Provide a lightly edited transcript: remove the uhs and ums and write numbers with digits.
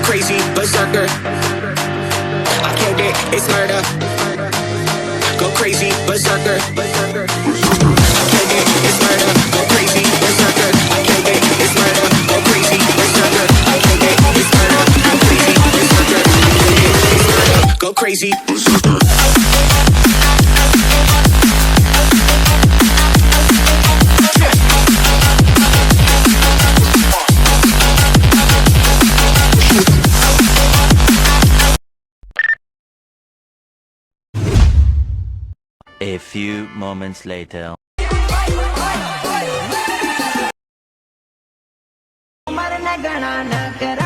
crazy, berserker. I killed it, it's murder. Go crazy, berserker. I killed it, it's murder. Go crazy, berserker. I killed it, it's murder. Go crazy, berserker. I killed it, it's murder. Go crazy, berserker. I killed it, it's murder. Go crazy, berserker. A few moments later. मरना गणा न करा